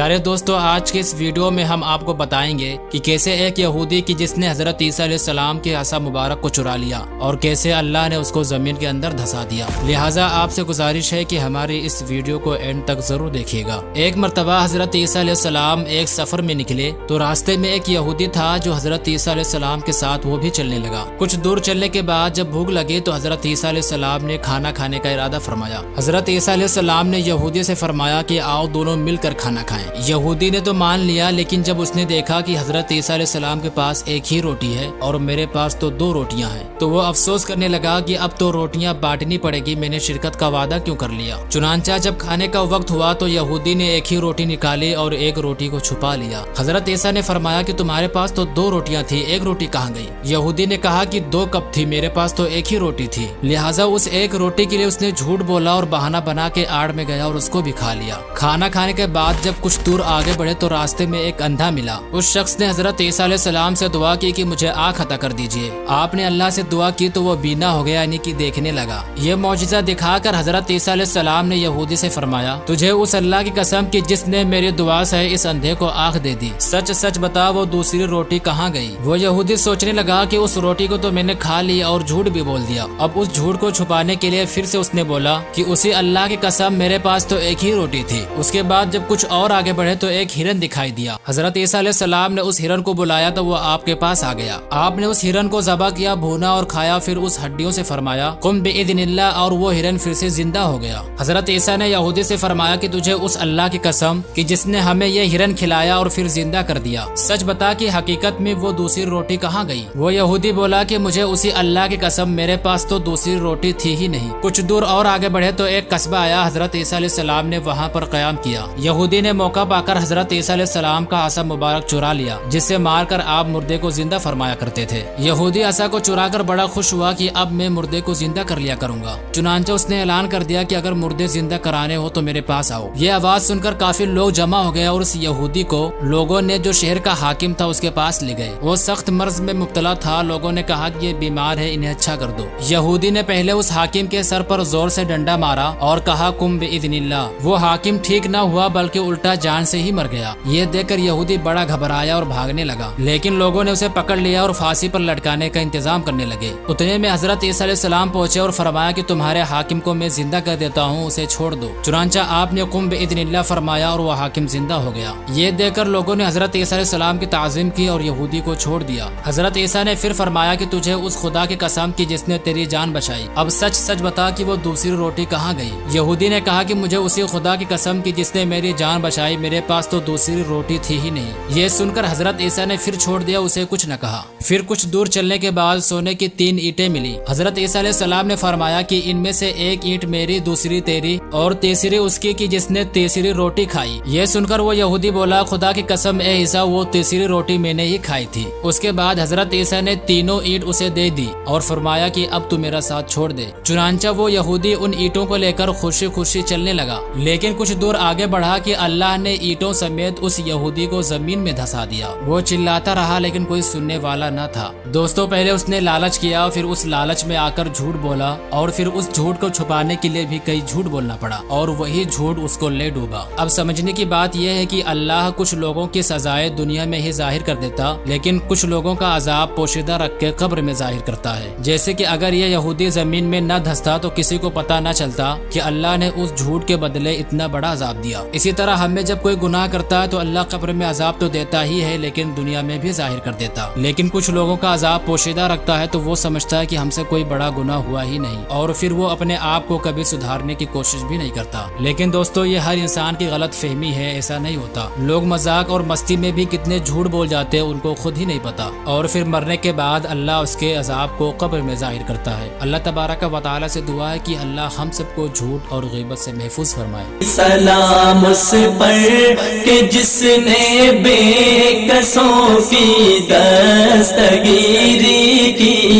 پیارے دوستو، آج کے اس ویڈیو میں ہم آپ کو بتائیں گے کہ کیسے ایک یہودی کی جس نے حضرت عیسیٰ علیہ السلام کے عصا مبارک کو چرا لیا اور کیسے اللہ نے اس کو زمین کے اندر دھسا دیا۔ لہٰذا آپ سے گزارش ہے کہ ہماری اس ویڈیو کو اینڈ تک ضرور دیکھیے گا۔ ایک مرتبہ حضرت عیسیٰ علیہ السلام ایک سفر میں نکلے تو راستے میں ایک یہودی تھا جو حضرت عیسیٰ علیہ السلام کے ساتھ وہ بھی چلنے لگا۔ کچھ دور چلنے کے بعد جب بھوک لگی تو حضرت عیسیٰ علیہ السلام نے کھانا کھانے کا ارادہ فرمایا۔ حضرت عیسیٰ علیہ السلام نے یہودی سے فرمایا کہ آؤ دونوں مل کر کھانا کھائیں۔ یہودی نے تو مان لیا، لیکن جب اس نے دیکھا کہ حضرت عیسیٰ علیہ السلام کے پاس ایک ہی روٹی ہے اور میرے پاس تو 2 روٹیاں ہیں تو وہ افسوس کرنے لگا کہ اب تو روٹیاں بانٹنی پڑے گی، میں نے شرکت کا وعدہ کیوں کر لیا۔ چنانچہ جب کھانے کا وقت ہوا تو یہودی نے ایک ہی روٹی نکالی اور ایک روٹی کو چھپا لیا۔ حضرت عیسیٰ نے فرمایا کہ تمہارے پاس تو 2 روٹیاں تھی، ایک روٹی کہاں گئی؟ یہودی نے کہا کہ 2 کپ تھی، میرے پاس تو ایک ہی روٹی تھی۔ لہٰذا اس ایک روٹی کے لیے اس نے جھوٹ بولا اور بہانہ بنا کے آڑ میں گیا اور اس کو بھی کھا لیا۔ کھانا کھانے کے بعد جب کچھ دور آگے بڑھے تو راستے میں ایک اندھا ملا۔ اس شخص نے حضرت عیسیٰ علیہ السلام سے دعا کی کہ مجھے آنکھ عطا کر دیجئے۔ آپ نے اللہ سے دعا کی تو وہ بینا ہو گیا، یعنی کہ دیکھنے لگا۔ یہ معجزہ دکھا کر حضرت عیسیٰ علیہ السلام نے یہودی سے فرمایا، تجھے اس اللہ کی قسم کہ جس نے میری دعا سے اس اندھے کو آنکھ دے دی، سچ سچ بتا وہ دوسری روٹی کہاں گئی؟ وہ یہودی سوچنے لگا کہ اس روٹی کو تو میں نے کھا لی اور جھوٹ بھی بول دیا۔ اب اس جھوٹ کو چھپانے کے لیے پھر سے اس نے بولا کہ اسی اللہ کی قسم میرے پاس تو ایک ہی روٹی تھی۔ اس کے بعد جب کچھ اور آگے بڑھے تو ایک ہرن دکھائی دیا۔ حضرت عیسیٰ علیہ السلام نے اس ہرن کو بلایا تو وہ آپ کے پاس آ گیا۔ آپ نے اس ہرن کو ذبح کیا، بھونا اور کھایا، پھر اس ہڈیوں سے فرمایا قم بإذن اللہ، اور وہ ہرن پھر سے زندہ ہو گیا۔ حضرت عیسیٰ نے یہودی سے فرمایا کہ تجھے اس اللہ کی قسم کہ جس نے ہمیں یہ ہرن کھلایا اور پھر زندہ کر دیا، سچ بتا کہ حقیقت میں وہ دوسری روٹی کہاں گئی؟ وہ یہودی بولا کہ مجھے اسی اللہ کی قسم میرے پاس تو دوسری روٹی تھی ہی نہیں۔ کچھ دور اور آگے بڑھے تو ایک قصبہ آیا، حضرت عیسیٰ علیہ السلام نے وہاں پر قیام کیا۔ یہودی نے موقع پا کر حضرت عیسیٰ علیہ السلام کا عصا مبارک چرا لیا، جس سے مار کر آپ مردے کو زندہ فرمایا کرتے تھے۔ یہودی عصا کو چرا کر بڑا خوش ہوا کہ اب میں مردے کو زندہ کر لیا کروں گا۔ چنانچہ اس نے اعلان کر دیا کہ اگر مردے زندہ کرانے ہو تو میرے پاس آؤ۔ یہ آواز سن کر کافی لوگ جمع ہو گئے اور اس یہودی کو لوگوں نے جو شہر کا حاکم تھا اس کے پاس لے گئے۔ وہ سخت مرض میں مبتلا تھا، لوگوں نے کہا کہ یہ بیمار ہے، انہیں اچھا کر دو۔ یہودی نے پہلے اس حاکم کے سر پر زور سے ڈنڈا مارا اور کہا قم بإذن اللہ۔ وہ حاکم ٹھیک نہ ہوا بلکہ الٹا جان سے ہی مر گیا۔ یہ دیکھ کر یہودی بڑا گھبرایا اور بھاگنے لگا، لیکن لوگوں نے اسے پکڑ لیا اور پھانسی پر لٹکانے کا انتظام کرنے لگے۔ اتنے میں حضرت عیسیٰ علیہ السلام پہنچے اور فرمایا کہ تمہارے حاکم کو میں زندہ کر دیتا ہوں، اسے چھوڑ دو۔ چنانچہ آپ نے قم بإذن اللہ فرمایا اور وہ حاکم زندہ ہو گیا۔ یہ دیکھ کر لوگوں نے حضرت عیسیٰ علیہ السلام کی تعظیم کی اور یہودی کو چھوڑ دیا۔ حضرت عیسیٰ نے پھر فرمایا کہ تجھے اس خدا کی قسم کی جس نے تیری جان بچائی، اب سچ سچ بتا کہ وہ دوسری روٹی کہاں گئی؟ یہودی نے کہا کہ مجھے اسی خدا کی قسم کی جس نے میری جان بچائی، میرے پاس تو دوسری روٹی تھی ہی نہیں۔ یہ سن کر حضرت عیسیٰ نے پھر چھوڑ دیا، اسے کچھ نہ کہا۔ پھر کچھ دور چلنے کے بعد سونے کی 3 اینٹیں ملی۔ حضرت عیسیٰ علیہ السلام نے فرمایا کہ ان میں سے ایک اینٹ میری، دوسری تیری اور تیسری اس کی کہ جس نے تیسری روٹی کھائی۔ یہ سن کر وہ یہودی بولا خدا کی قسم اے عیسیٰ، وہ تیسری روٹی میں نے ہی کھائی تھی۔ اس کے بعد حضرت عیسیٰ نے تینوں اینٹ اسے دے دی اور فرمایا کہ اب تو میرا ساتھ چھوڑ دے۔ چنانچہ وہ یہودی ان اینٹوں کو لے کر خوشی خوشی چلنے لگا، لیکن کچھ دور آگے بڑھا کہ اللہ نے اینٹوں سمیت اس یہودی کو زمین میں دھسا دیا۔ وہ چلاتا رہا لیکن کوئی سننے والا نہ تھا۔ دوستو، پہلے اس نے لالچ کیا، پھر اس لالچ میں آ کر جھوٹ بولا اور پھر اس جھوٹ کو چھپانے کے لیے بھی کئی جھوٹ بولنا پڑا اور وہی جھوٹ اس کو لے ڈوبا۔ اب سمجھنے کی بات یہ ہے کہ اللہ کچھ لوگوں کی سزائیں دنیا میں ہی ظاہر کر دیتا، لیکن کچھ لوگوں کا عذاب پوشیدہ رکھ کے قبر میں ظاہر کرتا ہے۔ جیسے کہ اگر یہ یہودی زمین میں نہ دھستا تو کسی کو پتہ نہ چلتا کہ اللہ نے اس جھوٹ کے بدلے اتنا بڑا عذاب دیا۔ اسی طرح ہمیں جب کوئی گناہ کرتا ہے تو اللہ قبر میں عذاب تو دیتا ہی ہے لیکن دنیا میں بھی ظاہر کر دیتا، لیکن کچھ لوگوں کا عذاب پوشیدہ رکھتا ہے تو وہ سمجھتا ہے کہ ہم سے کوئی بڑا گناہ ہوا ہی نہیں اور پھر وہ اپنے آپ کو کبھی سدھارنے کی کوشش بھی نہیں کرتا۔ لیکن دوستو، یہ ہر انسان کی غلط فہمی ہے، ایسا نہیں ہوتا۔ لوگ مذاق اور مستی میں بھی کتنے جھوٹ بول جاتے ہیں، ان کو خود ہی نہیں پتا، اور پھر مرنے کے بعد اللہ اس کے عذاب کو قبر میں ظاہر کرتا ہے۔ اللہ تبارک و تعالی سے دعا ہے کہ اللہ ہم سب کو جھوٹ اور غیبت سے محفوظ فرمائے۔ سلام اس پر کہ جس نے بے کسوں کی دستگیری کی۔